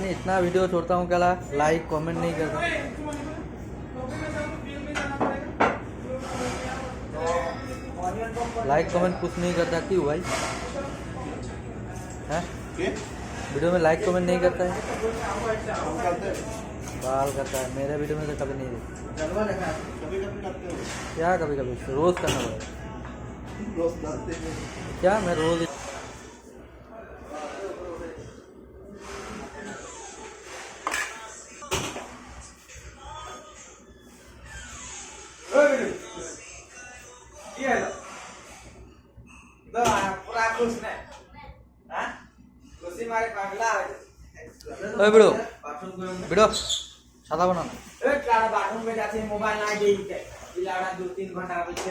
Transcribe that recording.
नहीं, इतना वीडियो छोड़ता हूँ क्या लाइक कमेंट नहीं करता। लाइक कमेंट कुछ नहीं करता, क्यों भाई है? वीडियो में लाइक कमेंट नहीं करता है, बाल करता है। मेरे वीडियो में तो कभी नहीं देखा। क्या कभी कभी? रोज करना पड़ेगा क्या? मैं रोज वीडियो वीडियो सादा बनाना। बाथरूम में जाते मोबाइल ना दे 2-3 घंटा पीछे